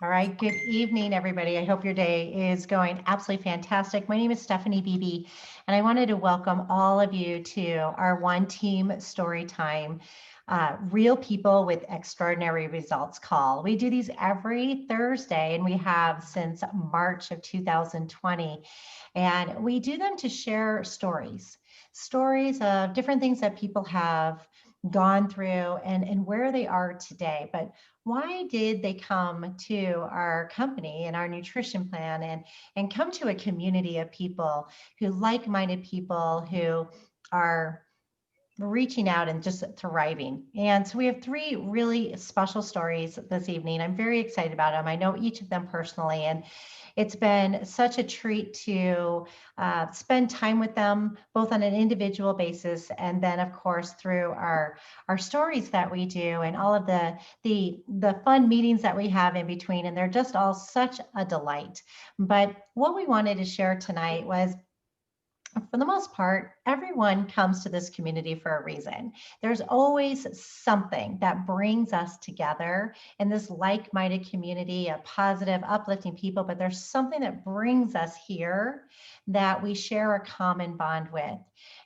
All right, good evening, everybody. I hope your day is going absolutely fantastic. My name is Stephanie Beebe, and I wanted to welcome all of you to our One Team Story Time, Real People with Extraordinary Results call. We do these every Thursday, and we have since March of 2020. And we do them to share stories of different things that people have gone through and where they are today. But why did they come to our company and our nutrition plan and come to a community of people who like-minded people who are reaching out and just thriving? And so we have three really special stories this evening. I'm very excited about them. I know each of them personally, and it's been such a treat to spend time with them, both on an individual basis and then, of course, through our stories that we do and all of the fun meetings that we have in between. And they're just all such a delight. But what we wanted to share tonight was, for the most part, everyone comes to this community for a reason. There's always something that brings us together in this like-minded community of positive, uplifting people, but there's something that brings us here that we share a common bond with.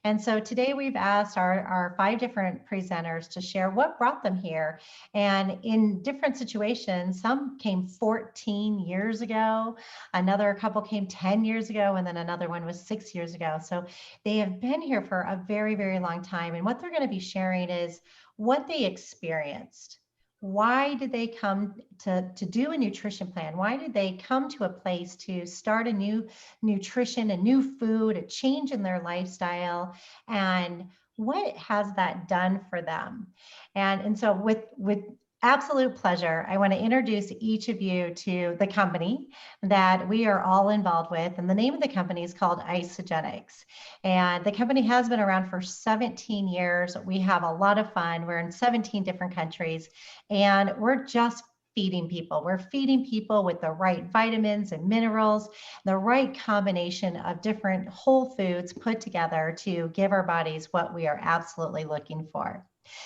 And so today we've asked our 5 different presenters to share what brought them here. And in different situations, some came 14 years ago, another couple came 10 years ago, and then another one was 6 years ago. So they have been here for a very, very long time. And what they're going to be sharing is what they experienced. Why did they come to do a nutrition plan? Why did they come to a place to start a new nutrition, a new food, a change in their lifestyle? And what has that done for them? And so with absolute pleasure, I want to introduce each of you to the company that we are all involved with. And the name of the company is called Isogenics. And the company has been around for 17 years. We have a lot of fun. We're in 17 different countries, and we're just feeding people. We're feeding people with the right vitamins and minerals, the right combination of different whole foods put together to give our bodies what we are absolutely looking for.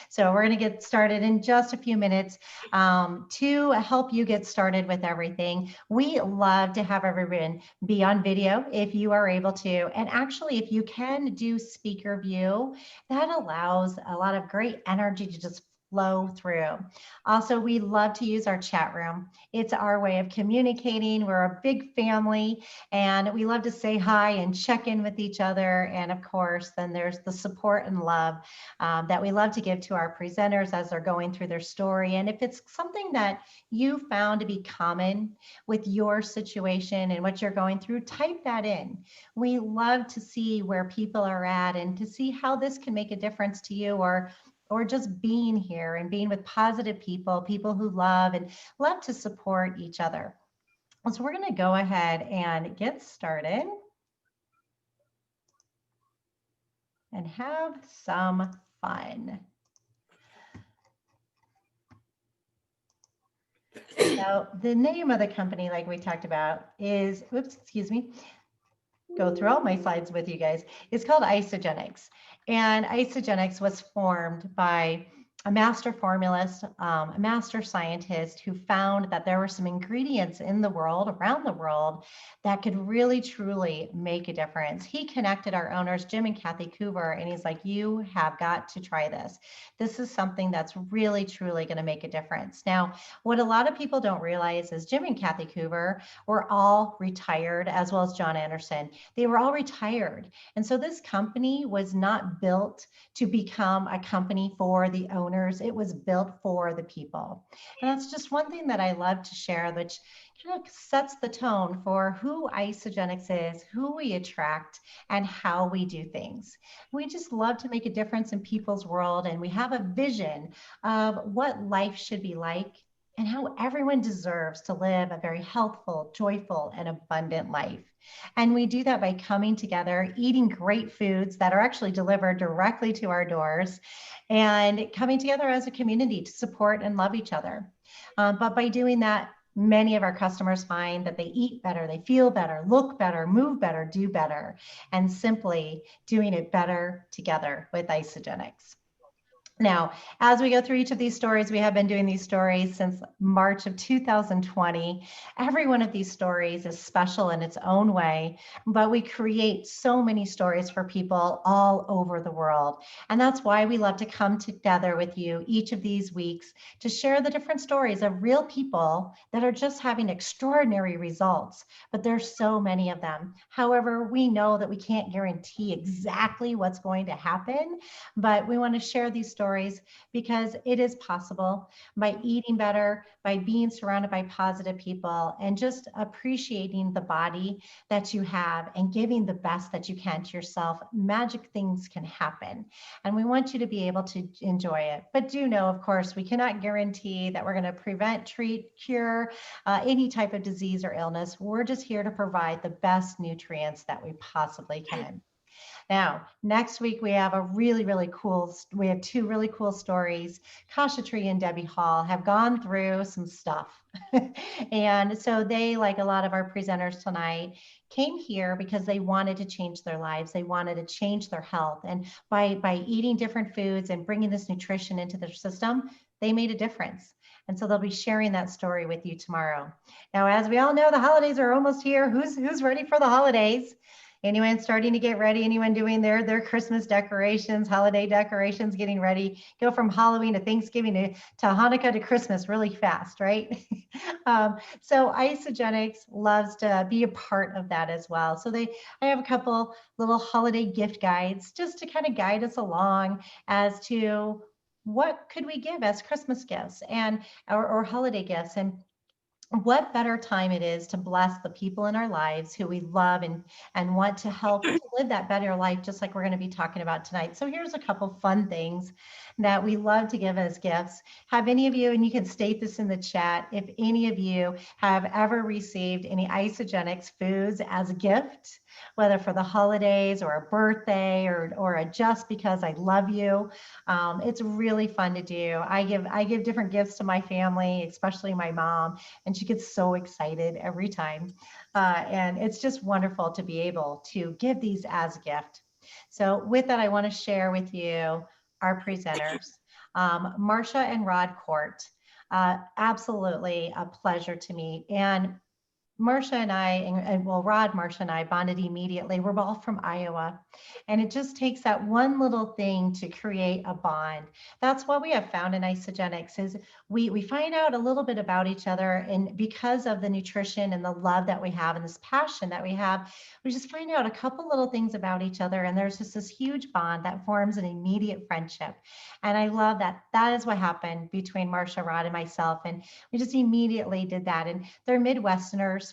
So we're going to get started in just a few minutes. To help you get started with everything, we love to have everyone be on video if you are able to. And actually, if you can do speaker view, that allows a lot of great energy to just flow through. Also, we love to use our chat room. It's our way of communicating. We're a big family, and we love to say hi and check in with each other. And of course, then there's the support and love that we love to give to our presenters as they're going through their story. And if it's something that you found to be common with your situation and what you're going through, type that in. We love to see where people are at and to see how this can make a difference to you, or just being here and being with positive people, people who love to support each other. So we're going to go ahead and get started and have some fun. So the name of the company, like we talked about, is, oops, excuse me, go through all my slides with you guys. It's called Isogenics. And Isogenics was formed by a master formulist, a master scientist who found that there were some ingredients in the world, around the world, that could really, truly make a difference. He connected our owners, Jim and Kathy Coover, and he's like, you have got to try this. This is something that's really, truly going to make a difference. Now, what a lot of people don't realize is Jim and Kathy Coover were all retired, as well as John Anderson. They were all retired. And so this company was not built to become a company for the owners. It was built for the people. And that's just one thing that I love to share, which kind of sets the tone for who Isogenics is, who we attract, and how we do things. We just love to make a difference in people's world, and we have a vision of what life should be like and how everyone deserves to live a very healthful, joyful, and abundant life. And we do that by coming together, eating great foods that are actually delivered directly to our doors, and coming together as a community to support and love each other. But by doing that, many of our customers find that they eat better, they feel better, look better, move better, do better, and simply doing it better together with Isogenics. Now, as we go through each of these stories, we have been doing these stories since March of 2020. Every one of these stories is special in its own way, but we create so many stories for people all over the world. And that's why we love to come together with you each of these weeks to share the different stories of real people that are just having extraordinary results, but there's so many of them. However, we know that we can't guarantee exactly what's going to happen, but we want to share these stories because it is possible by eating better, by being surrounded by positive people, and just appreciating the body that you have and giving the best that you can to yourself. Magic things can happen. And we want you to be able to enjoy it. But do know, of course, we cannot guarantee that we're going to prevent, treat, cure any type of disease or illness. We're just here to provide the best nutrients that we possibly can. Now, next week we have we have two really cool stories. Kasha Tree and Debbie Hall have gone through some stuff. And so they, like a lot of our presenters tonight, came here because they wanted to change their lives. They wanted to change their health. And by eating different foods and bringing this nutrition into their system, they made a difference. And so they'll be sharing that story with you tomorrow. Now, as we all know, the holidays are almost here. Who's ready for the holidays? Anyone starting to get ready? Anyone doing their Christmas decorations, holiday decorations, getting ready? Go from Halloween to Thanksgiving to Hanukkah to Christmas really fast, right? So Isogenics loves to be a part of that as well. So I have a couple little holiday gift guides just to kind of guide us along as to what could we give as Christmas gifts and or holiday gifts, and what better time it is to bless the people in our lives who we love and want to help to live that better life, just like we're going to be talking about tonight. So here's a couple fun things that we love to give as gifts. Have any of you, and you can state this in the chat, if any of you have ever received any Isogenics foods as a gift, whether for the holidays or a birthday or a just because I love you. It's really fun to do. I give different gifts to my family, especially my mom, and she gets so excited every time. And it's just wonderful to be able to give these as a gift. So with that, I want to share with you our presenters, Marcia and Rod Korte. Absolutely a pleasure to meet. And Marcia and I, and well, Rod, Marcia and I bonded immediately. We're both from Iowa. And it just takes that one little thing to create a bond. That's what we have found in Isogenics is we find out a little bit about each other. And because of the nutrition and the love that we have and this passion that we have, we just find out a couple little things about each other. And there's just this huge bond that forms an immediate friendship. And I love that. That is what happened between Marcia, Rod, and myself. And we just immediately did that. And they're Midwesterners.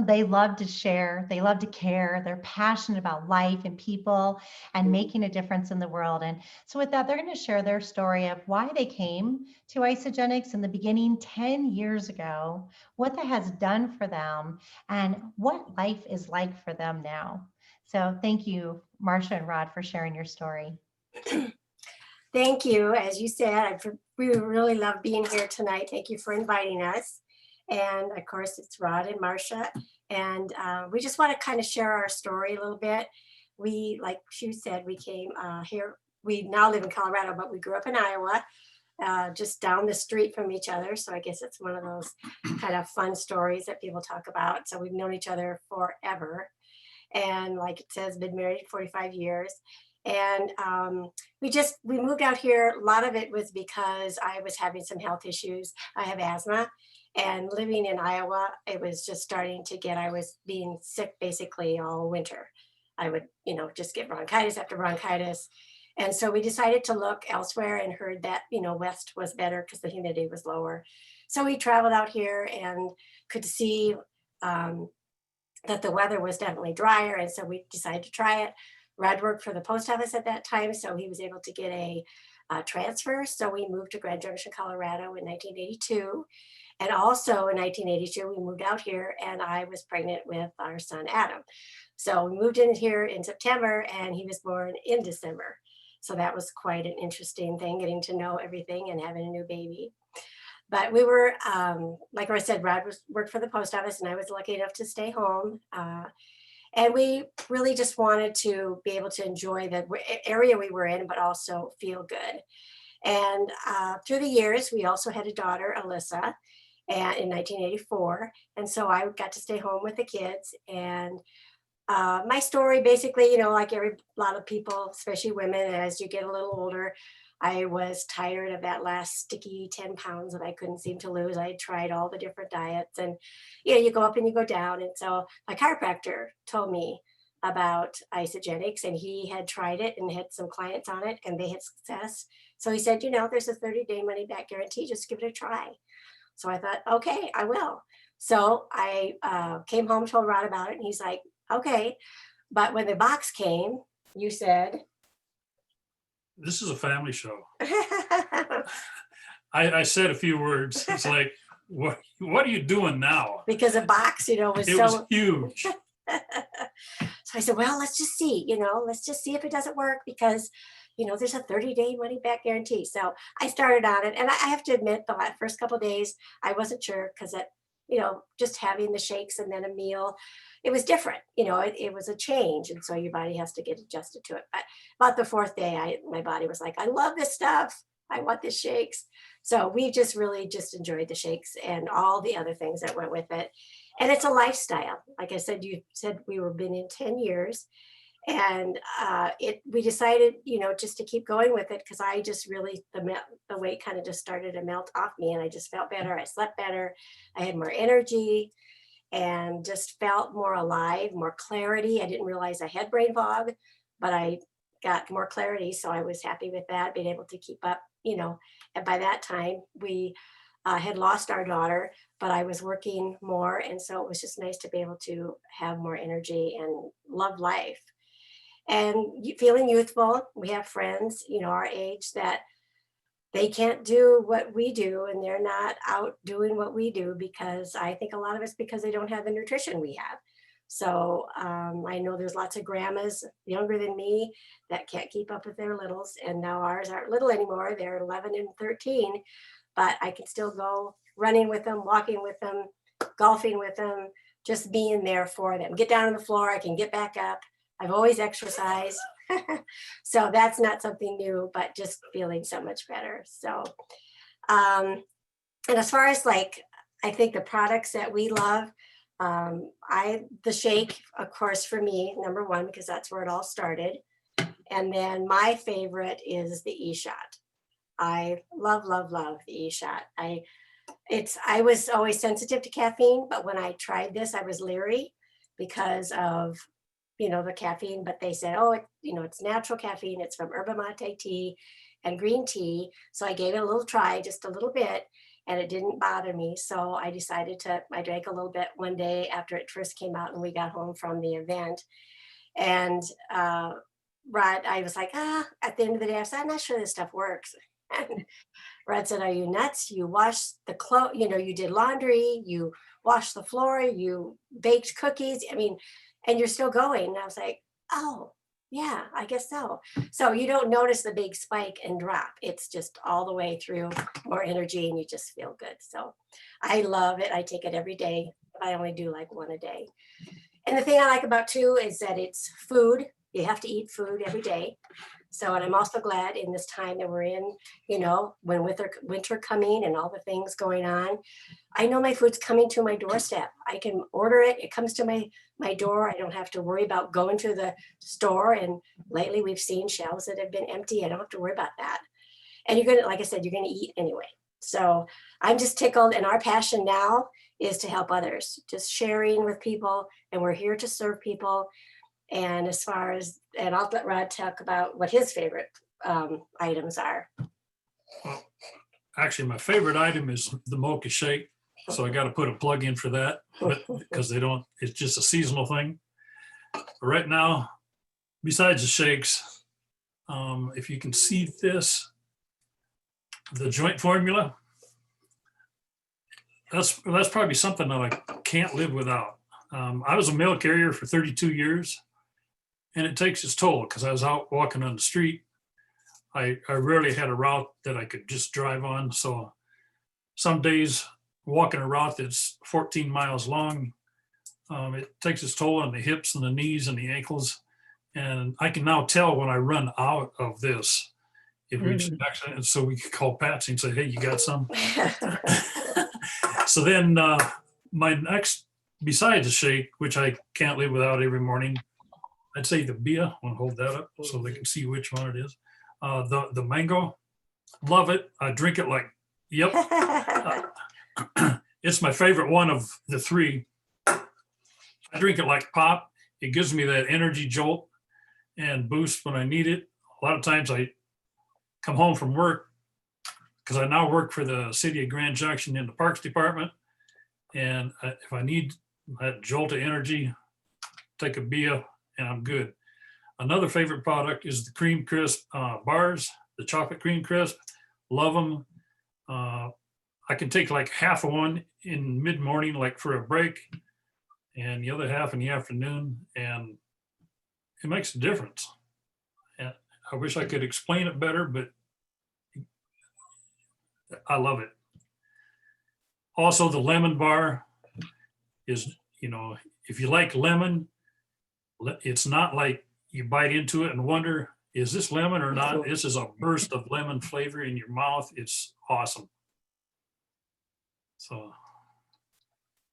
They love to share, they love to care, they're passionate about life and people and making a difference in the world. And so with that, they're going to share their story of why they came to Isogenics in the beginning 10 years ago, what that has done for them, and what life is like for them now. So thank you, Marcia and Rod, for sharing your story. Thank you. As you said, we really love being here tonight. Thank you for inviting us. And of course, it's Rod and Marcia. And we just want to kind of share our story a little bit. We, like she said, we came here. We now live in Colorado, but we grew up in Iowa, just down the street from each other. So I guess it's one of those kind of fun stories that people talk about. So we've known each other forever. And like it says, been married 45 years. And we moved out here. A lot of it was because I was having some health issues. I have asthma, and living in Iowa, it was just starting to I was being sick basically all winter. I would, just get bronchitis after bronchitis. And so we decided to look elsewhere and heard that, West was better because the humidity was lower. So we traveled out here and could see that the weather was definitely drier. And so we decided to try it. Rod worked for the post office at that time, so he was able to get a transfer. So we moved to Grand Junction, Colorado in 1982. And also in 1982, we moved out here and I was pregnant with our son, Adam. So we moved in here in September and he was born in December. So that was quite an interesting thing, getting to know everything and having a new baby. But we were, like I said, Rod worked for the post office and I was lucky enough to stay home. And we really just wanted to be able to enjoy the area we were in, but also feel good. And through the years, we also had a daughter, Alyssa, and in 1984. And so I got to stay home with the kids. And my story basically, like a lot of people, especially women, as you get a little older, I was tired of that last sticky 10 pounds that I couldn't seem to lose. I had tried all the different diets, and you go up and you go down. And so my chiropractor told me about isogenics, and he had tried it and had some clients on it and they had success. So he said, there's a 30-day money back guarantee, just give it a try. So I thought, okay, I will. So I came home, told Rod about it, and he's like, okay. But when the box came, you said, this is a family show. I said a few words. It's like, what are you doing now? Because the box, was It was huge. So I said, well, let's just see, let's just see if it doesn't work, because, there's a 30-day money back guarantee. So I started on it. And I have to admit, the first couple of days, I wasn't sure, because just having the shakes and then a meal, it was different. It was a change. And so your body has to get adjusted to it. But about the fourth day, my body was like, I love this stuff. I want the shakes. So we just really just enjoyed the shakes and all the other things that went with it. And it's a lifestyle. Like I said, you said we were been in 10 years. And we decided, just to keep going with it, because I just really, the weight kind of just started to melt off me, and I just felt better. I slept better. I had more energy and just felt more alive, more clarity. I didn't realize I had brain fog, but I got more clarity. So I was happy with that, being able to keep up, and by that time we had lost our daughter, but I was working more. And so it was just nice to be able to have more energy and love life. And feeling youthful. We have friends, our age, that they can't do what we do, and they're not out doing what we do, because I think a lot of it's because they don't have the nutrition we have. So I know there's lots of grandmas younger than me that can't keep up with their littles, and now ours aren't little anymore. They're 11 and 13, but I can still go running with them, walking with them, golfing with them, just being there for them. Get down on the floor, I can get back up. I've always exercised. So that's not something new, but just feeling so much better. So, and as far as I think the products that we love, the shake, of course, for me, number one, because that's where it all started. And then my favorite is the E-Shot. I love, love, love the E-Shot. I was always sensitive to caffeine, but when I tried this, I was leery because of the caffeine, but they said, oh, it's natural caffeine. It's from yerba mate tea and green tea. So I gave it a little try, just a little bit, and it didn't bother me. So I decided I drank a little bit one day after it first came out and we got home from the event. And Rod, I was like, at the end of the day, I said, I'm not sure this stuff works. And Rod said, are you nuts? You washed the clothes, you did laundry, you washed the floor, you baked cookies. And you're still going. And I was like, oh, yeah, I guess so. So you don't notice the big spike and drop. It's just all the way through, more energy, and you just feel good. So I love it. I take it every day. I only do like one a day. And the thing I like about too is that it's food. You have to eat food every day. So, and I'm also glad in this time that we're in, when with winter coming and all the things going on, I know my food's coming to my doorstep. I can order it. It comes to my door. I don't have to worry about going to the store. And lately we've seen shelves that have been empty. I don't have to worry about that. And like I said, you're going to eat anyway. So I'm just tickled. And our passion now is to help others, just sharing with people. And we're here to serve people. And and I'll let Rod talk about what his favorite items are. Well, actually, my favorite item is the mocha shake. So I got to put a plug in for that, but because it's just a seasonal thing. But right now, besides the shakes, if you can see this, the joint formula, that's probably something that I can't live without. I was a mail carrier for 32 years. And it takes its toll because I was out walking on the street. I rarely had a route that I could just drive on. So some days walking a route that's 14 miles long, It takes its toll on the hips and the knees and the ankles. And I can now tell when I run out of this, if we actually, so we could call Patsy and say, hey, you got some? So then my next, besides the shake, which I can't live without every morning, I'd say the Beebe. I'll hold that up so they can see which one it is. The mango, love it. I drink it like, yep. It's my favorite one of the three. I drink it like pop. It gives me that energy jolt and boost when I need it. A lot of times I come home from work, because I now work for the city of Grand Junction in the Parks Department. And if I need that jolt of energy, take a Beebe and I'm good. Another favorite product is the Cream Crisp bars, the chocolate cream crisp. Love them. I can take like half of one in mid-morning, like for a break, and the other half in the afternoon, and it makes a difference. And I wish I could explain it better, but I love it. Also, the lemon bar is, if you like lemon, it's not like you bite into it and wonder, is this lemon or not? This is a burst of lemon flavor in your mouth. It's awesome.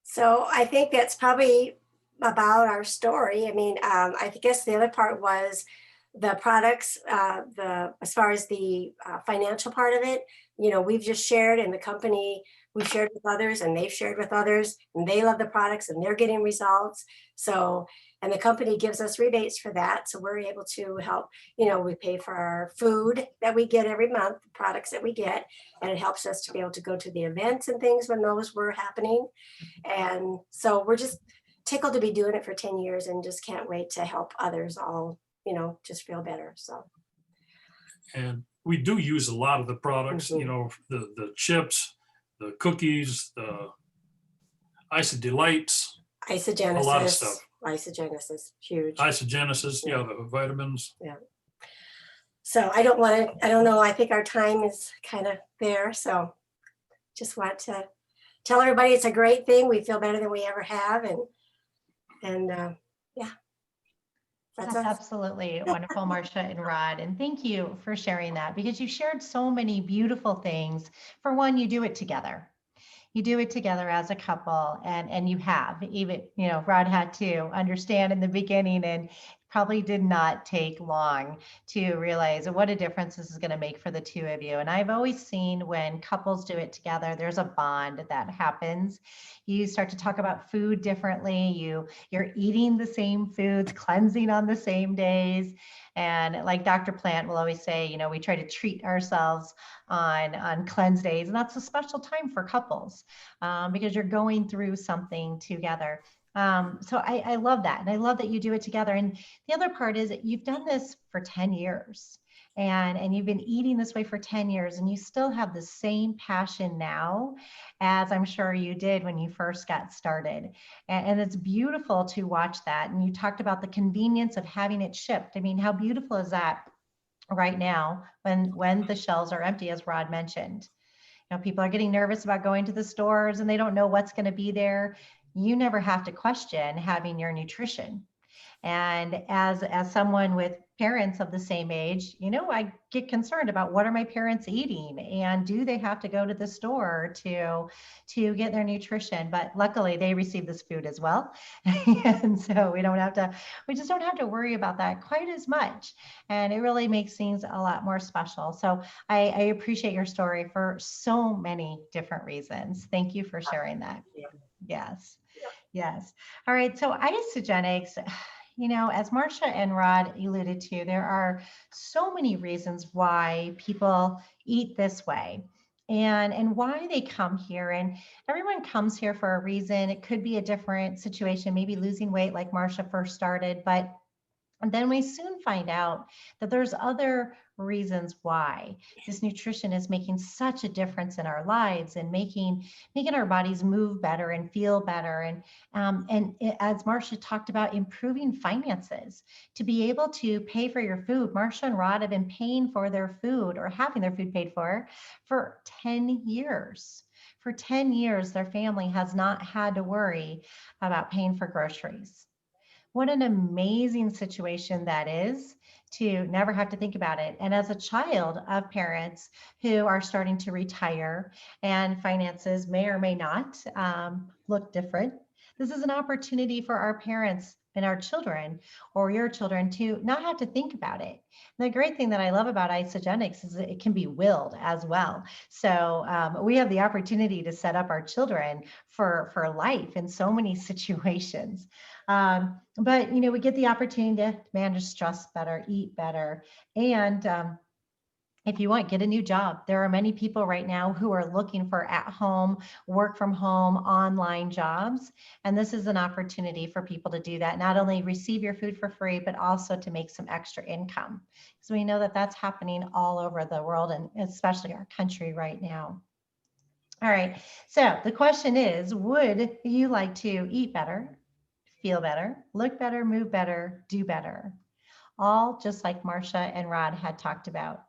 So I think that's probably about our story. I mean, I guess the other part was the products, as far as the financial part of it, we've just shared, and the company, we've shared with others, and they've shared with others, and they love the products and they're getting results. So, and the company gives us rebates for that. So we're able to help, we pay for our food that we get every month, the products that we get, and it helps us to be able to go to the events and things when those were happening. And so we're just tickled to be doing it for 10 years and just can't wait to help others all, just feel better. So. And we do use a lot of the products, the chips, the cookies, the Isodelights, Isogenesis. a lot of stuff. Isogenesis, huge. Isogenesis, yeah, the vitamins. Yeah. So I don't know. I think our time is kind of there. So just want to tell everybody it's a great thing. We feel better than we ever have. And yeah. That's absolutely wonderful, Marcia and Rod. And thank you for sharing that, because you shared so many beautiful things. For one, you do it together. You do it together as a couple, and you have, even, Rod had to understand in the beginning, and probably did not take long to realize what a difference this is going to make for the two of you. And I've always seen when couples do it together, there's a bond that happens. You start to talk about food differently. You're eating the same foods, cleansing on the same days. And like Dr. Plant will always say, we try to treat ourselves on cleanse days. And that's a special time for couples because you're going through something together. So I love that. And I love that you do it together. And the other part is that you've done this for 10 years and you've been eating this way for 10 years, and you still have the same passion now as I'm sure you did when you first got started. And it's beautiful to watch that. And you talked about the convenience of having it shipped. I mean, how beautiful is that right now when the shelves are empty, as Rod mentioned? People are getting nervous about going to the stores and they don't know what's going to be there. You never have to question having your nutrition. And as someone with parents of the same age, I get concerned about what are my parents eating, and do they have to go to the store to get their nutrition? But luckily they receive this food as well. And so we just don't have to worry about that quite as much. And it really makes things a lot more special. So I appreciate your story for so many different reasons. Thank you for sharing that. Yes. Yes. All right. So isogenics, as Marcia and Rod alluded to, there are so many reasons why people eat this way and why they come here. And everyone comes here for a reason. It could be a different situation, maybe losing weight like Marcia first started, but then we soon find out that there's other reasons why this nutrition is making such a difference in our lives and making our bodies move better and feel better. And as Marcia talked about, improving finances to be able to pay for your food. Marcia and Rod have been paying for their food or having their food paid for 10 years. For 10 years, their family has not had to worry about paying for groceries. What an amazing situation that is to never have to think about it. And as a child of parents who are starting to retire and finances may or may not look different, this is an opportunity for our parents and our children or your children to not have to think about it. And the great thing that I love about Isogenics is that it can be willed as well. So we have the opportunity to set up our children for life in so many situations. But we get the opportunity to manage stress better, eat better, and if you want, get a new job. There are many people right now who are looking for at-home, work from home, online jobs. And this is an opportunity for people to do that. Not only receive your food for free, but also to make some extra income. So we know that that's happening all over the world and especially our country right now. All right, so the question is, would you like to eat better, feel better, look better, move better, do better? All just like Marcia and Rod had talked about.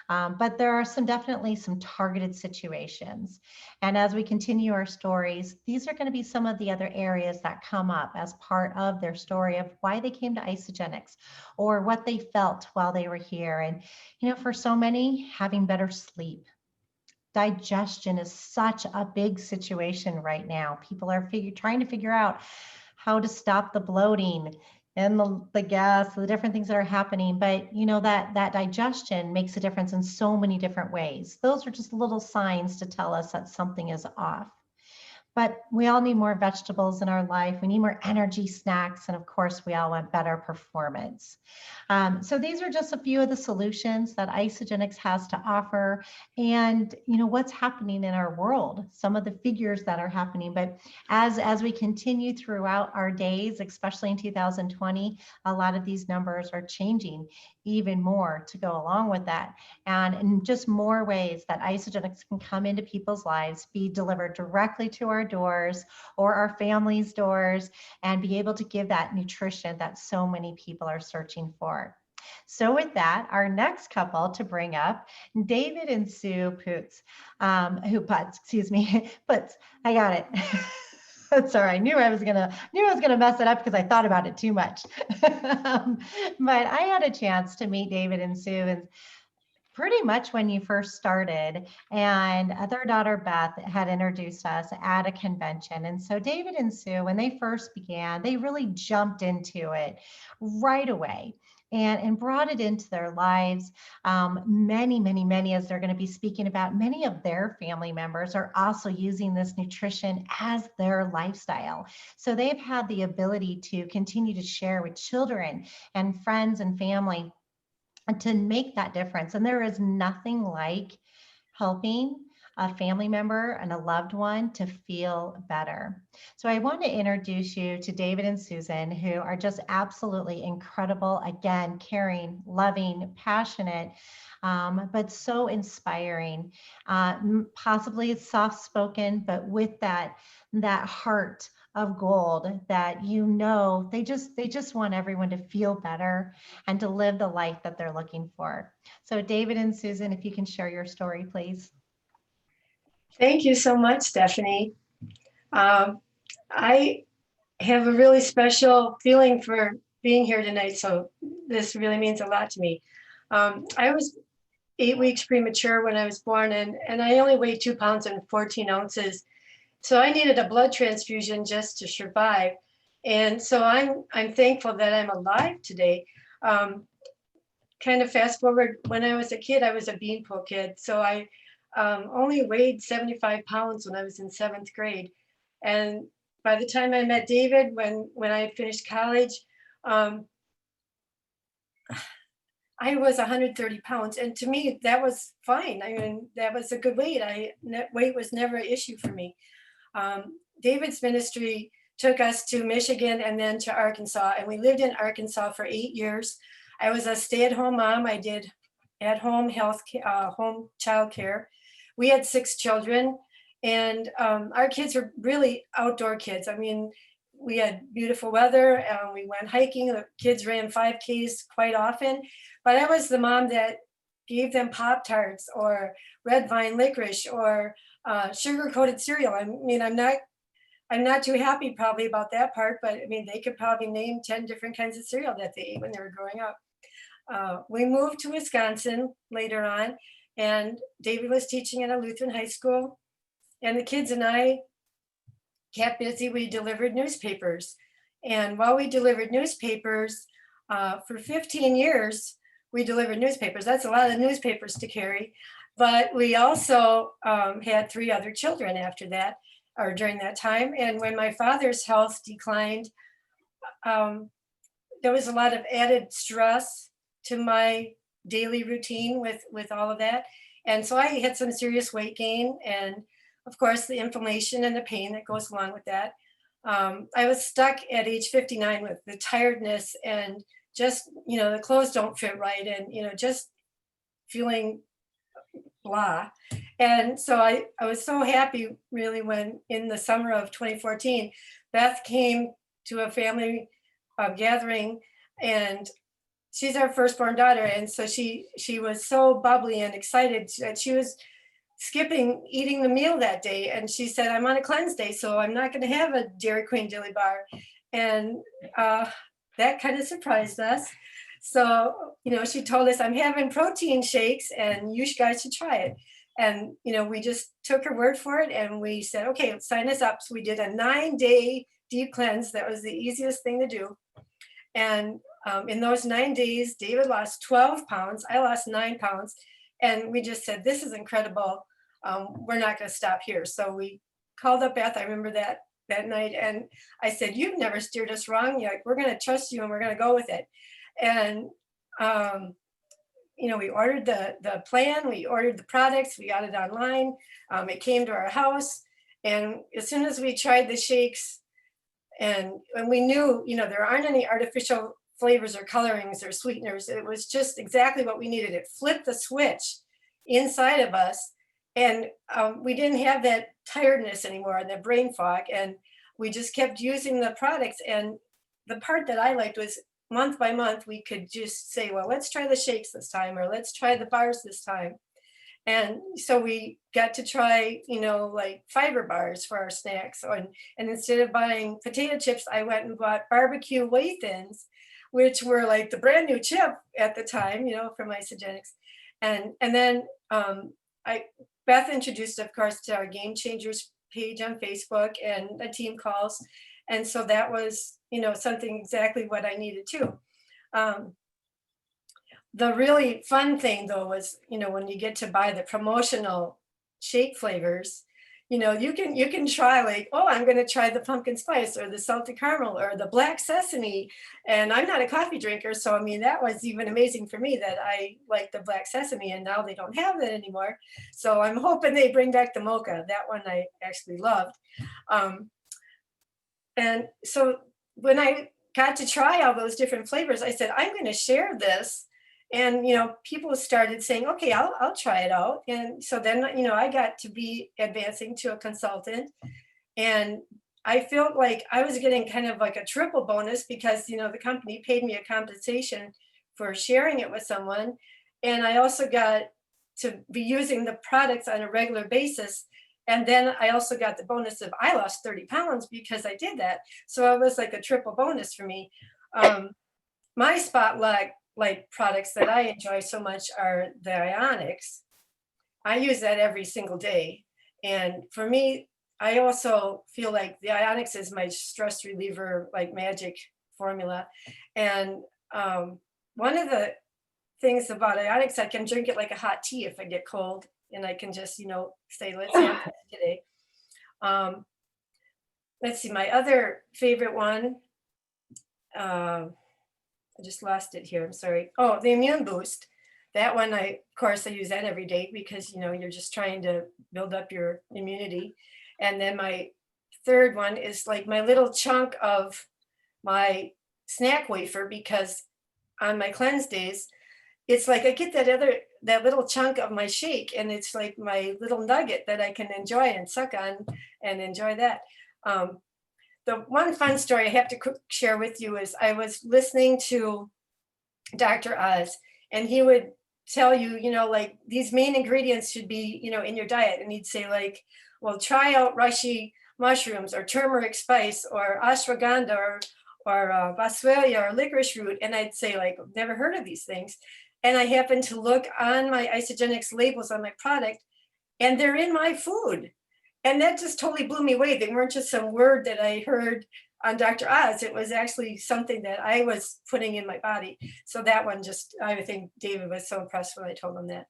But there are definitely some targeted situations. And as we continue our stories, these are going to be some of the other areas that come up as part of their story of why they came to Isogenics or what they felt while they were here. And, for so many, having better sleep. Digestion is such a big situation right now. People are trying to figure out how to stop the bloating and the gas, the different things that are happening. But that digestion makes a difference in so many different ways. Those are just little signs to tell us that something is off. But we all need more vegetables in our life. We need more energy snacks. And of course, we all want better performance. So these are just a few of the solutions that Isogenics has to offer. And what's happening in our world, some of the figures that are happening. But as we continue throughout our days, especially in 2020, a lot of these numbers are changing even more to go along with that. And in just more ways that Isogenics can come into people's lives, be delivered directly to our doors or our families' doors, and be able to give that nutrition that so many people are searching for. So with that, our next couple to bring up, David and Sue Putz, Putz, Putz, I got it. That's all right. Knew I was gonna mess it up because I thought about it too much. But I had a chance to meet David and Sue, and pretty much when you first started, and their daughter Beth had introduced us at a convention. And so David and Sue, when they first began, they really jumped into it right away and brought it into their lives. Many, as they're going to be speaking about, many of their family members are also using this nutrition as their lifestyle. So they've had the ability to continue to share with children and friends and family to make that difference. And there is nothing like helping a family member and a loved one to feel better. So I want to introduce you to David and Susan, who are just absolutely incredible. Again, caring, loving, passionate, but so inspiring. Possibly soft-spoken, but with that heart of gold that they just want everyone to feel better and to live the life that they're looking for. So David and Susan, if you can share your story, please. Thank you so much, Stephanie. I have a really special feeling for being here tonight, so this really means a lot to me. I was 8 weeks premature when I was born, and I only weighed 2 pounds and 14 ounces. So I needed a blood transfusion just to survive. And so I'm thankful that I'm alive today. Kind of fast forward, when I was a kid, I was a beanpole kid. So I only weighed 75 pounds when I was in 7th grade. And by the time I met David, when I finished college, I was 130 pounds. And to me, that was fine. I mean, that was a good weight. Weight was never an issue for me. David's ministry took us to Michigan and then to Arkansas. And we lived in Arkansas for 8 years. I was a stay-at-home mom. I did at-home home child care. We had 6 children, and our kids were really outdoor kids. I mean, we had beautiful weather, we went hiking. The kids ran 5Ks quite often, but I was the mom that gave them Pop-Tarts or red vine licorice or sugar-coated cereal. I mean, I'm not too happy probably about that part, but I mean, they could probably name 10 different kinds of cereal that they ate when they were growing up. We moved to Wisconsin later on, and David was teaching at a Lutheran high school, and the kids and I kept busy. We delivered newspapers. And while we delivered newspapers, for 15 years, we delivered newspapers. That's a lot of newspapers to carry. But we also had 3 other children after that, or during that time. And when my father's health declined, there was a lot of added stress to my daily routine with all of that. And so I had some serious weight gain, and of course the inflammation and the pain that goes along with that. I was stuck at age 59 with the tiredness and just, the clothes don't fit right, and, just feeling blah. And so I was so happy really when in the summer of 2014, Beth came to a family gathering, and she's our firstborn daughter. And so she was so bubbly and excited that she was skipping eating the meal that day. And she said, I'm on a cleanse day, so I'm not going to have a Dairy Queen dilly bar. And that kind of surprised us. So, she told us, I'm having protein shakes and you guys should try it. And, we just took her word for it, and we said, okay, sign us up. So we did a 9-day deep cleanse. That was the easiest thing to do. And in those 9 days, David lost 12 pounds. I lost 9 pounds. And we just said, this is incredible. We're not going to stop here. So we called up Beth. I remember that night. And I said, you've never steered us wrong. We're going to trust you, and we're going to go with it. And, we ordered the plan. We ordered the products. We got it online. It came to our house. And as soon as we tried the shakes, and we knew, there aren't any artificial flavors or colorings or sweeteners. It was just exactly what we needed. It flipped the switch inside of us. And we didn't have that tiredness anymore and the brain fog. And we just kept using the products. And the part that I liked was month by month, we could just say, well, let's try the shakes this time, or let's try the bars this time. And so we got to try, like fiber bars for our snacks. And instead of buying potato chips, I went and bought barbecue whey thins, which were like the brand new chip at the time, from Isogenics. And then Beth introduced, of course, to our Game Changers page on Facebook and a team calls. And so that was, something exactly what I needed too. The really fun thing though was, when you get to buy the promotional shake flavors, you can try like, oh, I'm going to try the pumpkin spice or the salted caramel or the black sesame. And I'm not a coffee drinker. So, that was even amazing for me that I like the black sesame, and now they don't have that anymore. So I'm hoping they bring back the mocha. That one I actually loved. And so when I got to try all those different flavors, I said, I'm going to share this. And, people started saying, okay, I'll try it out. And so then, I got to be advancing to a consultant, and I felt like I was getting kind of like a triple bonus because, the company paid me a compensation for sharing it with someone. And I also got to be using the products on a regular basis. And then I also got the bonus of I lost 30 pounds because I did that. So it was like a triple bonus for me. My spotlight products that I enjoy so much are the Ionics. I use that every single day. And for me, I also feel like the Ionics is my stress reliever, like magic formula. And one of the things about Ionics, I can drink it like a hot tea if I get cold, and I can just, say, let's have that today. Let's see, my other favorite one, I just lost it here. I'm sorry. Oh, the Immune Boost. That one, of course, I use that every day because, you're just trying to build up your immunity. And then my third one is like my little chunk of my snack wafer, because on my cleanse days, it's like I get that little chunk of my shake, and it's like my little nugget that I can enjoy and suck on and enjoy that. The one fun story I have to share with you is I was listening to Dr. Oz, and he would tell you, like these main ingredients should be, in your diet. And he'd say like, well, try out reishi mushrooms or turmeric spice or ashwagandha or boswellia or licorice root. And I'd say like, I've never heard of these things. And I happened to look on my Isogenics labels on my product and they're in my food. And that just totally blew me away. They weren't just some word that I heard on Dr. Oz. It was actually something that I was putting in my body. So that one just, I think David was so impressed when I told him that.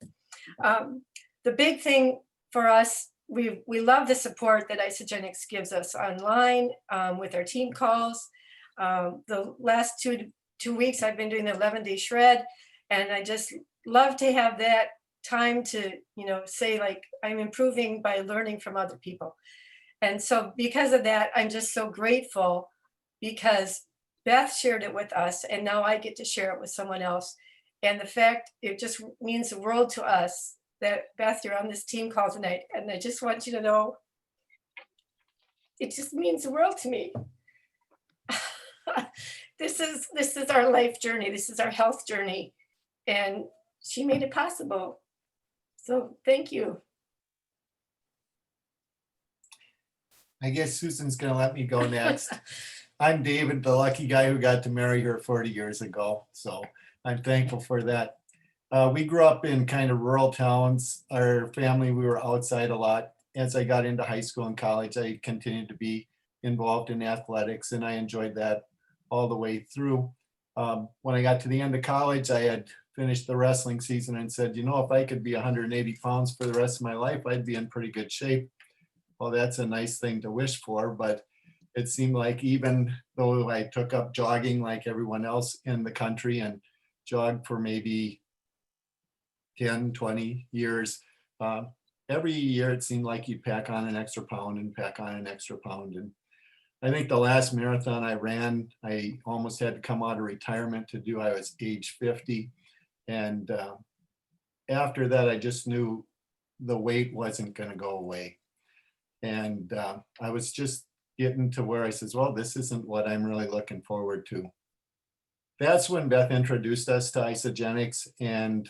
The big thing for us, we love the support that Isogenics gives us online with our team calls. The last two weeks I've been doing the 11-day shred, and I just love to have that time to, say like I'm improving by learning from other people. And so because of that, I'm just so grateful because Beth shared it with us and now I get to share it with someone else. And the fact, it just means the world to us that Beth, you're on this team call tonight. And I just want you to know, it just means the world to me. This is our life journey. This is our health journey. And she made it possible. So thank you. I guess Susan's going to let me go next. I'm David, the lucky guy who got to marry her 40 years ago. So I'm thankful for that. We grew up in kind of rural towns. Our family, we were outside a lot. As I got into high school and college, I continued to be involved in athletics, and I enjoyed that all the way through. When I got to the end of college, I had finished the wrestling season and said, if I could be 180 pounds for the rest of my life, I'd be in pretty good shape. Well, that's a nice thing to wish for, but it seemed like even though I took up jogging like everyone else in the country and jogged for maybe 10, 20 years, every year it seemed like you'd pack on an extra pound and pack on an extra pound. And I think the last marathon I ran, I almost had to come out of retirement to do. I was age 50. And after that, I just knew the weight wasn't going to go away. And I was just getting to where I says, well, this isn't what I'm really looking forward to. That's when Beth introduced us to Isogenics. And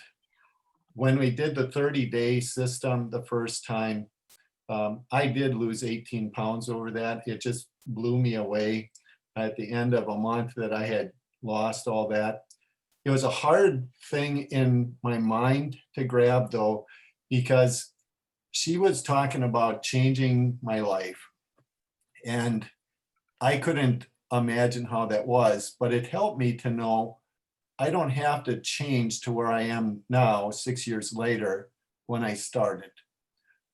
when we did the 30-day system the first time, I did lose 18 pounds over that. It just blew me away at the end of a month that I had lost all that. It was a hard thing in my mind to grab though, because she was talking about changing my life. And I couldn't imagine how that was, but it helped me to know I don't have to change to where I am now, 6 years later, when I started.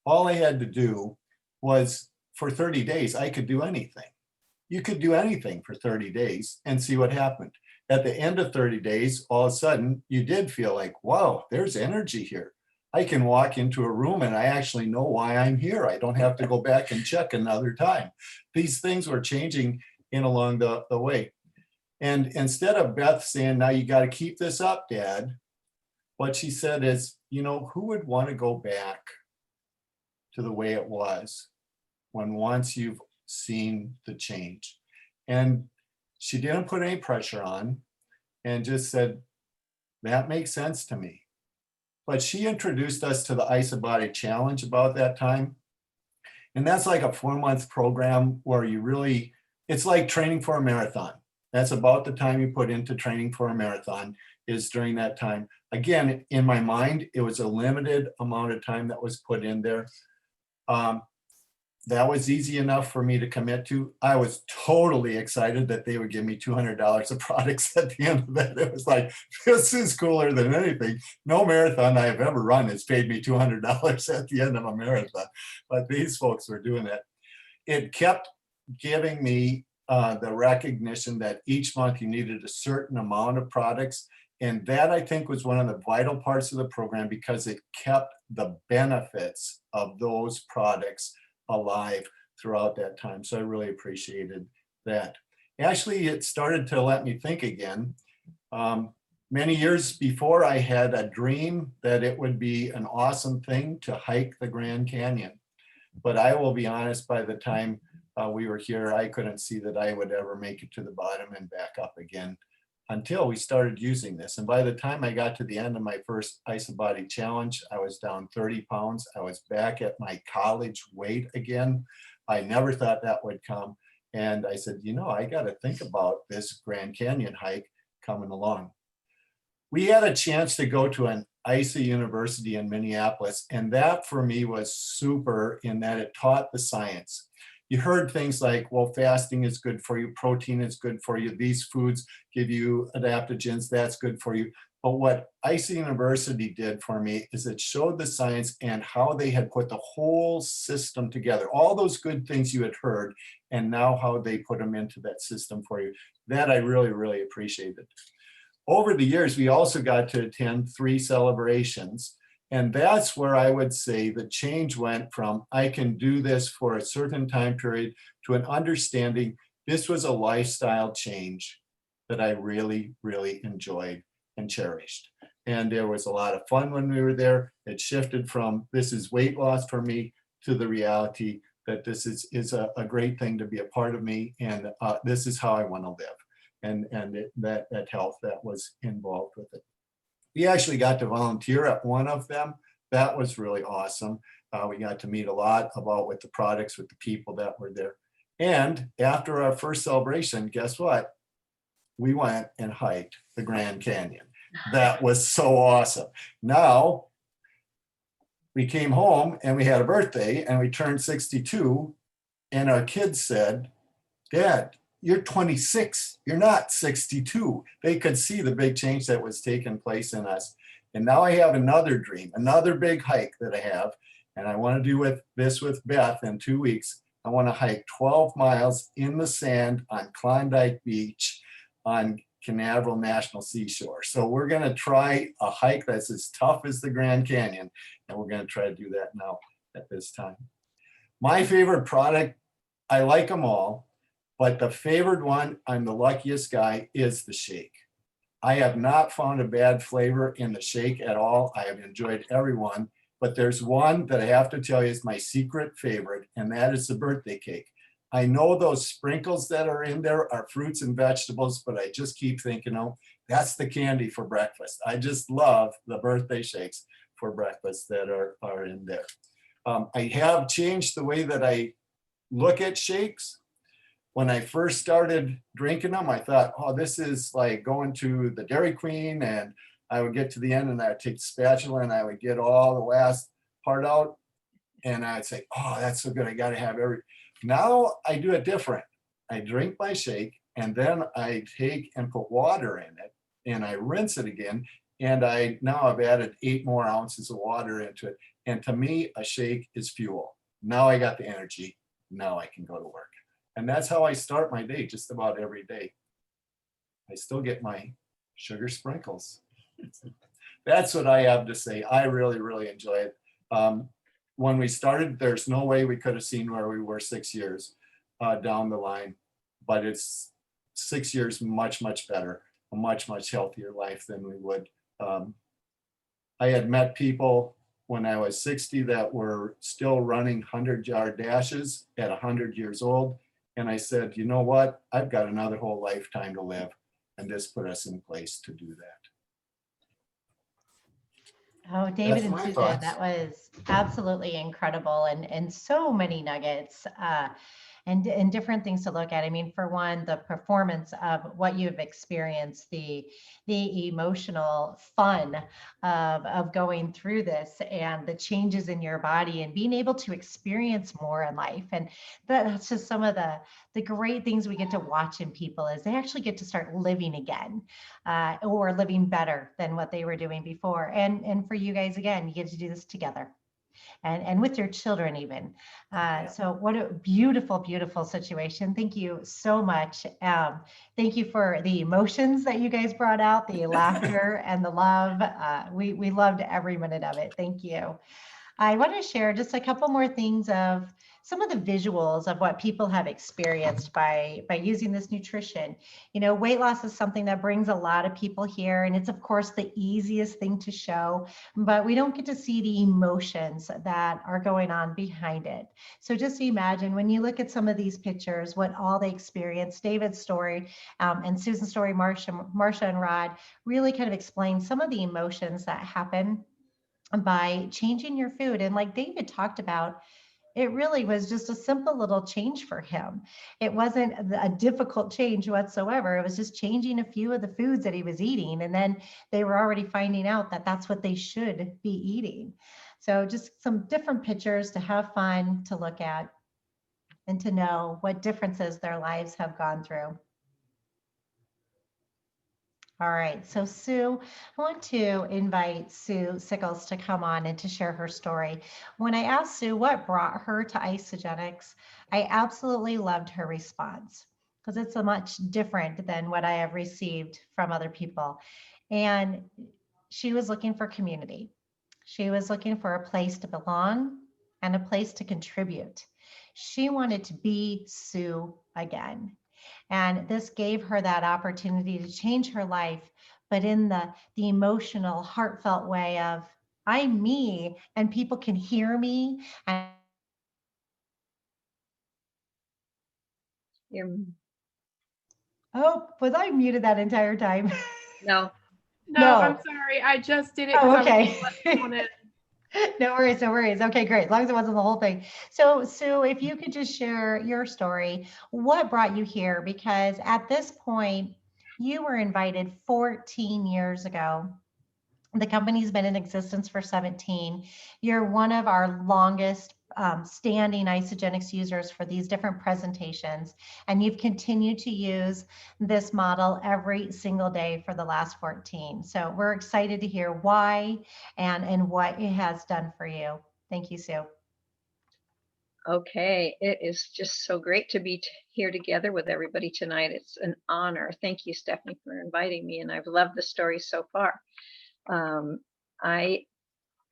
All I had to do was for 30 days, I could do anything. You could do anything for 30 days and see what happened. At the end of 30 days, all of a sudden, you did feel like, wow, there's energy here. I can walk into a room and I actually know why I'm here. I don't have to go back and check another time. These things were changing in along the way. And instead of Beth saying, now you got to keep this up, Dad, what she said is, who would want to go back to the way it was when once you've seen the change? And she didn't put any pressure on and just said, that makes sense to me. But she introduced us to the Isobody Challenge about that time. And that's like a 4-month program where it's like training for a marathon. That's about the time you put into training for a marathon is during that time. Again, in my mind, it was a limited amount of time that was put in there. That was easy enough for me to commit to. I was totally excited that they would give me $200 of products at the end of that. It was like, this is cooler than anything. No marathon I have ever run has paid me $200 at the end of a marathon, but these folks were doing it. It kept giving me the recognition that each month you needed a certain amount of products. And that I think was one of the vital parts of the program because it kept the benefits of those products alive throughout that time. So I really appreciated that. Actually, it started to let me think again. Many years before, I had a dream that it would be an awesome thing to hike the Grand Canyon. But I will be honest, by the time we were here, I couldn't see that I would ever make it to the bottom and back up again. until we started using this. And by the time I got to the end of my first Isobody challenge, I was down 30 pounds. I was back at my college weight again. I never thought that would come. And I said, you know, I got to think about this Grand Canyon hike coming along. We had a chance to go to an ISA University in Minneapolis, and that for me was super in that it taught the science. You heard things like, well, fasting is good for you, protein is good for you, these foods give you adaptogens, that's good for you. But what ISA University did for me is it showed the science and how they had put the whole system together, all those good things you had heard, and now how they put them into that system for you. That I really, really appreciated. Over the years, we also got to attend 3 celebrations. And that's where I would say the change went from, I can do this for a certain time period, to an understanding this was a lifestyle change that I really, really enjoyed and cherished. And there was a lot of fun when we were there. It shifted from this is weight loss for me to the reality that this is a great thing to be a part of me. And this is how I want to live. And that health that was involved with it. We actually got to volunteer at one of them. That was really awesome. We got to meet a lot about with the products, with the people that were there. And after our first celebration, guess what? We went and hiked the Grand Canyon. That was so awesome. Now, we came home and we had a birthday and we turned 62. And our kids said, Dad, you're 26, you're not 62. They could see the big change that was taking place in us. And now I have another dream, another big hike that I have. And I want to do this with Beth in 2 weeks. I want to hike 12 miles in the sand on Klondike Beach on Canaveral National Seashore. So we're going to try a hike that's as tough as the Grand Canyon. And we're going to try to do that now at this time. My favorite product, I like them all. But the favored one, I'm the luckiest guy, is the shake. I have not found a bad flavor in the shake at all. I have enjoyed every one, but there's one that I have to tell you is my secret favorite, and that is the birthday cake. I know those sprinkles that are in there are fruits and vegetables, but I just keep thinking, oh, that's the candy for breakfast. I just love the birthday shakes for breakfast that are in there. I have changed the way that I look at shakes. When I first started drinking them, I thought, oh, this is like going to the Dairy Queen, and I would get to the end and I'd take the spatula and I would get all the last part out. And I'd say, oh, that's so good. I got to have every. Now I do it different. I drink my shake and then I take and put water in it and I rinse it again. And now I've added 8 more ounces of water into it. And to me, a shake is fuel. Now I got the energy. Now I can go to work. And that's how I start my day, just about every day. I still get my sugar sprinkles. That's what I have to say. I really, really enjoy it. When we started, there's no way we could have seen where we were 6 years down the line, but it's 6 years much, much better, a much, much healthier life than we would. I had met people when I was 60 that were still running 100-yard dashes at 100 years old. And I said, you know what? I've got another whole lifetime to live. And this put us in place to do that. Oh, David That's and my Susan, thoughts. that was absolutely incredible, and so many nuggets and different things to look at. I mean, for one, the performance of what you've experienced, the emotional fun of going through this, and the changes in your body, and being able to experience more in life. And that's just some of the great things we get to watch in people, is they actually get to start living again, or living better than what they were doing before. And for you guys, again, you get to do this together. And with your children even. So what a beautiful, beautiful situation. Thank you so much. Thank you for the emotions that you guys brought out, the laughter and the love. We loved every minute of it. Thank you. I want to share just a couple more things of some of the visuals of what people have experienced by using this nutrition. You know, weight loss is something that brings a lot of people here, and it's of course the easiest thing to show, but we don't get to see the emotions that are going on behind it. So just imagine when you look at some of these pictures, what all they experienced. David's story and Susan's story, Marcia and Rod, really kind of explain some of the emotions that happen by changing your food. And like David talked about, it really was just a simple little change for him. It wasn't a difficult change whatsoever. It was just changing a few of the foods that he was eating. And then they were already finding out that that's what they should be eating. So just some different pictures to have fun, to look at, and to know what differences their lives have gone through. All right, so Sue, I want to invite Sue Sickles to come on and to share her story. When I asked Sue what brought her to Isagenix, I absolutely loved her response because it's a much different than what I have received from other people. And she was looking for community. She was looking for a place to belong and a place to contribute. She wanted to be Sue again. And this gave her that opportunity to change her life, but in the emotional, heartfelt way of, I'm me and people can hear me. And oh, was I muted that entire time? No. No. I'm sorry. I just did it. Oh, 'cause okay. I was letting someone in. No worries, no worries. Okay, great. As long as it wasn't the whole thing. So, Sue, if you could just share your story, what brought you here? Because at this point, you were invited 14 years ago. The company's been in existence for 17. You're one of our longest standing Isagenix users for these different presentations, and you've continued to use this model every single day for the last 14. So we're excited to hear why and what it has done for you. Thank you, Sue. Okay, it is just so great to be here together with everybody tonight. It's an honor. Thank you, Stephanie, for inviting me, and I've loved the story so far. I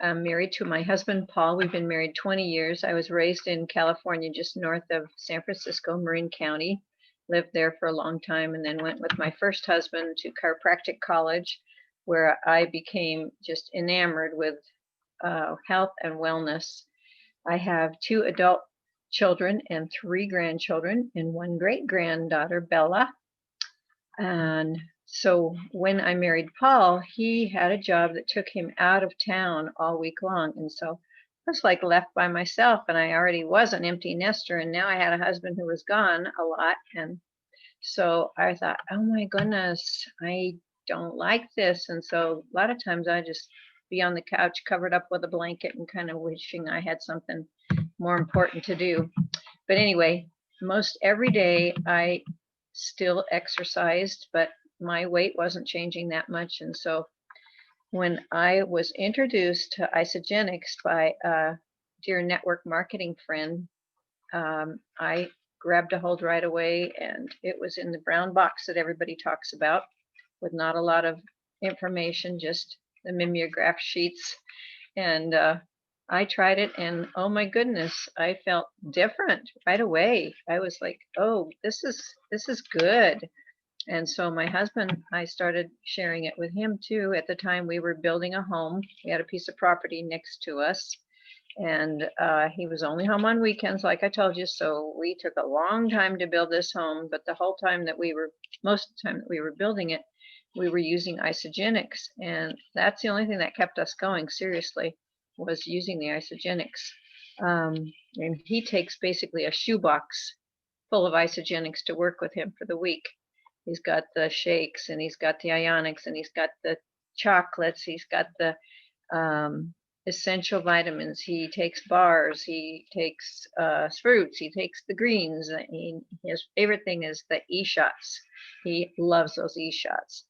am married to my husband, Paul. We've been married 20 years. I was raised in California, just north of San Francisco, Marin County. Lived there for a long time, and then went with my first husband to chiropractic college, where I became just enamored with health and wellness. I have 2 adult children and 3 grandchildren and 1 great-granddaughter, Bella. And so when I married Paul, he had a job that took him out of town all week long. And so I was like left by myself, and I already was an empty nester. And now I had a husband who was gone a lot. And so I thought, oh my goodness, I don't like this. And so a lot of times I just be on the couch covered up with a blanket and kind of wishing I had something more important to do. But anyway, most every day I still exercised, but my weight wasn't changing that much. And so when I was introduced to Isagenix by a dear network marketing friend, I grabbed a hold right away, and it was in the brown box that everybody talks about, with not a lot of information, just the mimeograph sheets. And I tried it, and oh my goodness, I felt different right away. I was like, oh, this is good. And so my husband, I started sharing it with him too. At the time, we were building a home. We had a piece of property next to us, and he was only home on weekends, like I told you. So we took a long time to build this home, but the whole time that most of the time that we were building it, we were using Isagenix, and that's the only thing that kept us going seriously, was using the Isagenix. And he takes basically a shoebox full of Isagenix to work with him for the week. He's got the shakes, and he's got the ionics, and he's got the chocolates, he's got the essential vitamins, he takes bars, he takes fruits, he takes the greens. His favorite thing is the e-shots. He loves those e-shots.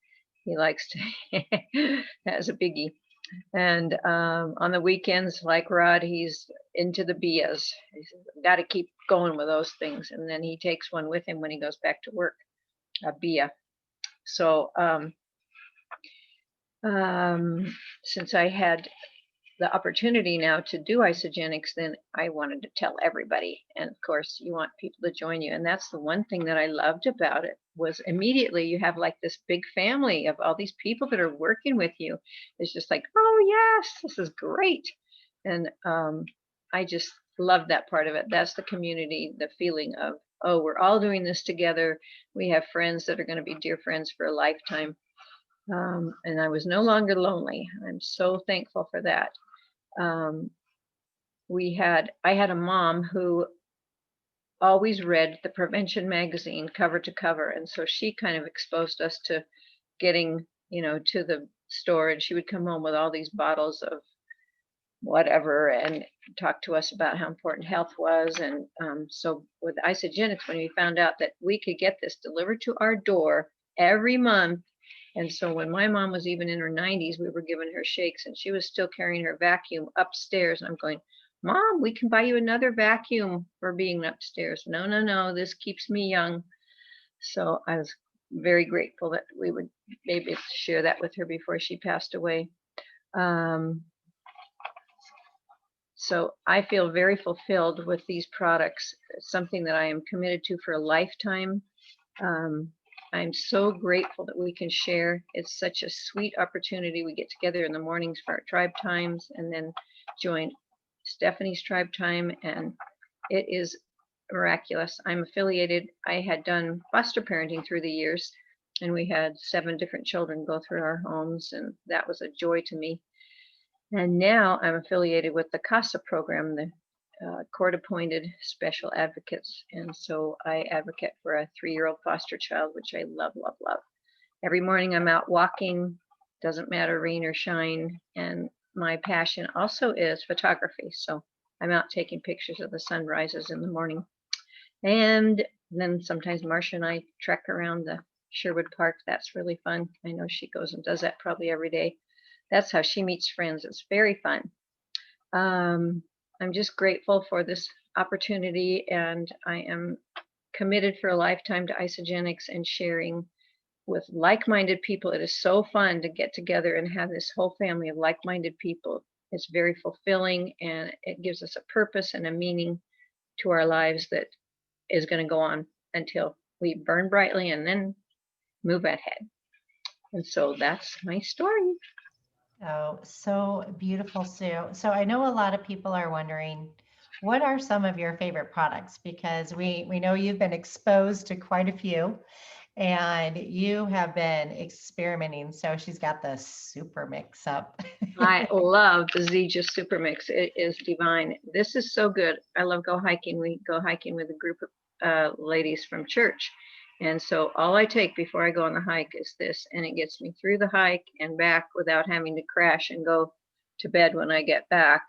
He likes to, that's a biggie. And on the weekends, like Rod, he's into the Bias. He's got to keep going with those things. And then he takes one with him when he goes back to work, a Bia. So since I had the opportunity now to do isogenics, then I wanted to tell everybody. And of course, you want people to join you. And that's the one thing that I loved about it, was immediately you have like this big family of all these people that are working with you. It's just like, oh yes, this is great. And I just love that part of it. That's the community, the feeling of, oh, we're all doing this together. We have friends that are going to be dear friends for a lifetime. And I was no longer lonely. I'm so thankful for that. I had a mom who always read the Prevention magazine cover to cover. And so she kind of exposed us to getting, to the store, and she would come home with all these bottles of whatever and talk to us about how important health was. And so with isogenics, when we found out that we could get this delivered to our door every month, and so when my mom was even in her 90s, we were giving her shakes, and she was still carrying her vacuum upstairs. And I'm going, Mom, we can buy you another vacuum for being upstairs. No, this keeps me young. So I was very grateful that we would maybe share that with her before she passed away. So I feel very fulfilled with these products. It's something that I am committed to for a lifetime. I'm so grateful that we can share. It's such a sweet opportunity. We get together in the mornings for our tribe times and then join Stephanie's tribe time, and it is miraculous. I'm affiliated. I had done foster parenting through the years, and we had 7 different children go through our homes, and that was a joy to me. And now I'm affiliated with the CASA program, the court-appointed special advocates. And so I advocate for a 3-year-old foster child, which I love, love, love. Every morning I'm out walking, doesn't matter rain or shine. And my passion also is photography. So I'm out taking pictures of the sunrises in the morning. And then sometimes Marcia and I trek around the Sherwood Park. That's really fun. I know she goes and does that probably every day. That's how she meets friends. It's very fun. I'm just grateful for this opportunity, and I am committed for a lifetime to isogenics and sharing with like-minded people. It is so fun to get together and have this whole family of like-minded people. It's very fulfilling, and it gives us a purpose and a meaning to our lives that is going to go on until we burn brightly and then move ahead. And so that's my story. Oh, so beautiful, Sue. So I know a lot of people are wondering, what are some of your favorite products? Because we know you've been exposed to quite a few, and you have been experimenting. So she's got the super mix up. I love the Zija Super Mix. It is divine. This is so good. I love go hiking. We go hiking with a group of ladies from church. And so all I take before I go on the hike is this, and it gets me through the hike and back without having to crash and go to bed when I get back.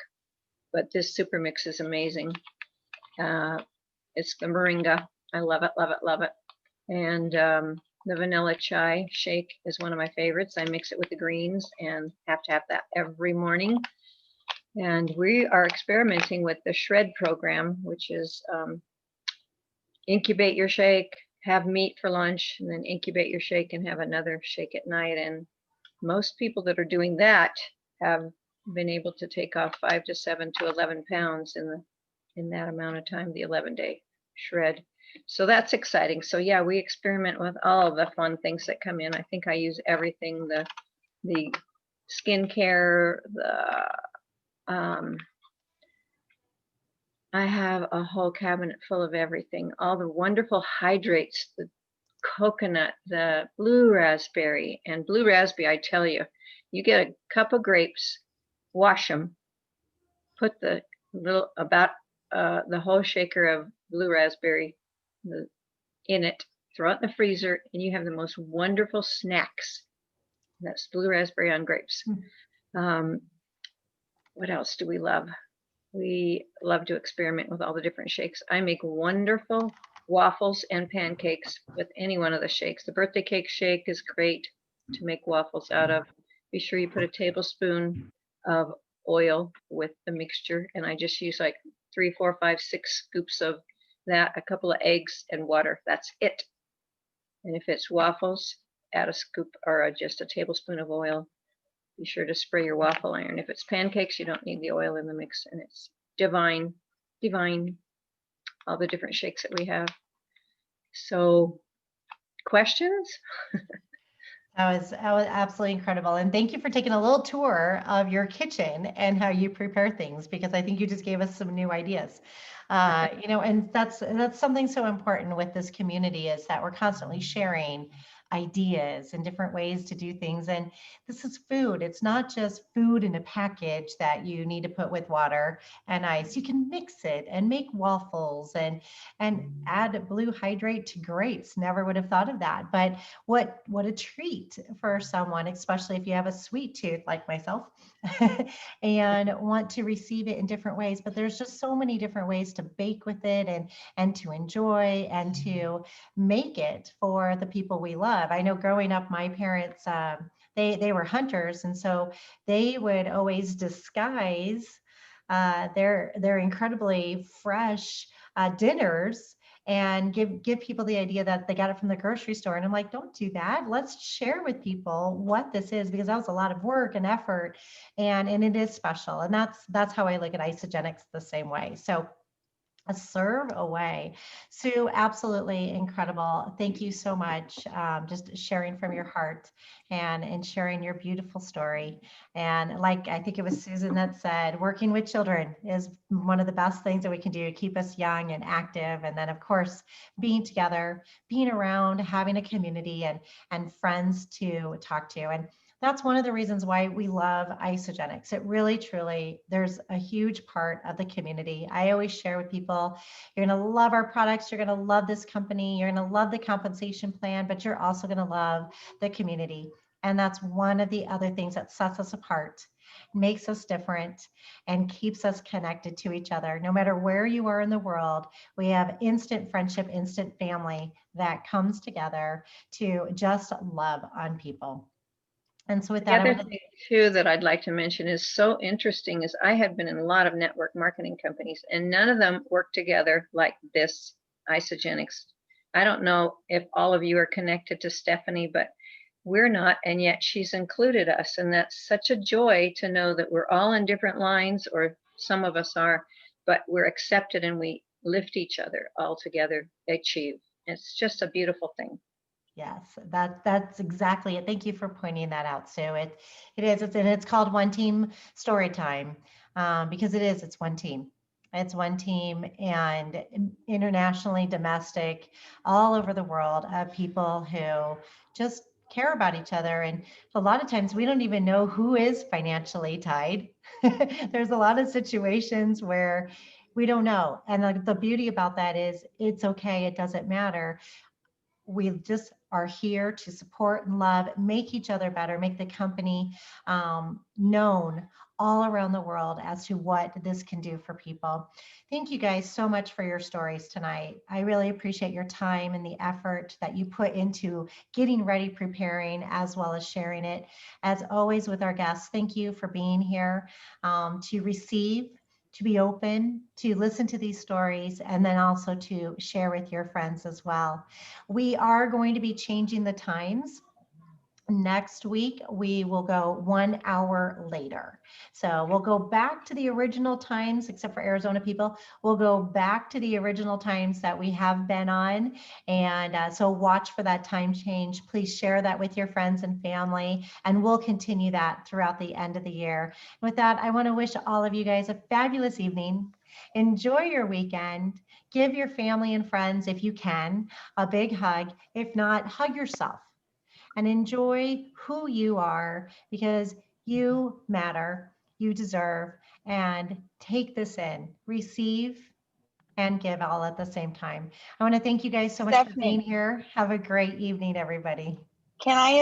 But this Super Mix is amazing. It's the moringa. I love it, love it, love it. And the vanilla chai shake is one of my favorites. I mix it with the greens and have to have that every morning. And we are experimenting with the Shred program, which is incubate your shake, have meat for lunch, and then incubate your shake and have another shake at night. And most people that are doing that have been able to take off 5 to 7 to 11 pounds in that amount of time, the 11-day shred. So that's exciting. So yeah, we experiment with all of the fun things that come in. I think I use everything, the skincare, I have a whole cabinet full of everything, all the wonderful hydrates, the coconut, the blue raspberry. And blue raspberry, I tell you, you get a cup of grapes, wash them, put the whole shaker of blue raspberry in it, throw it in the freezer, and you have the most wonderful snacks. That's blue raspberry on grapes. What else do we love? We love to experiment with all the different shakes. I make wonderful waffles and pancakes with any one of the shakes. The birthday cake shake is great to make waffles out of. Be sure you put a tablespoon of oil with the mixture, and I just use like 3, 4, 5, 6 scoops of that, a couple of eggs and water. That's it. And if it's waffles, add a scoop or just a tablespoon of oil. be sure to spray your waffle iron. If it's pancakes, you don't need the oil in the mix, and it's divine, divine, all the different shakes that we have. So, questions? That was absolutely incredible. And thank you for taking a little tour of your kitchen and how you prepare things, because I think you just gave us some new ideas. And that's something so important with this community, is that we're constantly sharing ideas and different ways to do things. And this is food. It's not just food in a package that you need to put with water and ice. You can mix it and make waffles and add blue hydrate to grapes. Never would have thought of that. But what a treat for someone, especially if you have a sweet tooth like myself and want to receive it in different ways. But there's just so many different ways to bake with it and to enjoy and to make it for the people we love. I know growing up, my parents, they were hunters, and so they would always disguise their incredibly fresh dinners and give people the idea that they got it from the grocery store. And I'm like, don't do that. Let's share with people what this is, because that was a lot of work and effort, and it is special. And that's how I look at Isogenics the same way. So a serve away. Sue, absolutely incredible. Thank you so much. Just sharing from your heart and sharing your beautiful story. And like, I think it was Susan that said, working with children is one of the best things that we can do to keep us young and active. And then of course, being together, being around, having a community and friends to talk to. And that's one of the reasons why we love Isogenics. It really, truly, there's a huge part of the community. I always share with people, you're going to love our products. You're going to love this company. You're going to love the compensation plan, but you're also going to love the community. And that's one of the other things that sets us apart, makes us different, and keeps us connected to each other. No matter where you are in the world, we have instant friendship, instant family that comes together to just love on people. And so with The that, other thing too that I'd like to mention is so interesting is I had been in a lot of network marketing companies, and none of them work together like this Isogenics. I don't know if all of you are connected to Stephanie, but we're not, and yet she's included us. And that's such a joy to know that we're all in different lines, or some of us are, but we're accepted and we lift each other all together, achieve. It's just a beautiful thing. yes, that's exactly it. Thank you for pointing that out, Sue. It's called One Team Storytime, because it's one team. It's one team, and internationally, domestic, all over the world, of people who just care about each other. And a lot of times we don't even know who is financially tied. There's a lot of situations where we don't know. And the beauty about that is it's okay. It doesn't matter. We just are here to support and love, make each other better, make the company known all around the world as to what this can do for people. Thank you guys so much for your stories tonight. I really appreciate your time and the effort that you put into getting ready, preparing, as well as sharing it. As always with our guests, thank you for being here to receive, to be open, to listen to these stories, and then also to share with your friends as well. We are going to be changing the times. Next week, we will go 1 hour later. So we'll go back to the original times, except for Arizona people. We'll go back to the original times that we have been on. And so watch for that time change. Please share that with your friends and family, and we'll continue that throughout the end of the year. With that, I want to wish all of you guys a fabulous evening. Enjoy your weekend. Give your family and friends, if you can, a big hug. If not, hug yourself. And enjoy who you are, because you matter, you deserve, and take this in, receive and give all at the same time. I want to thank you guys so much for being Stephanie, here. Have a great evening, everybody. can I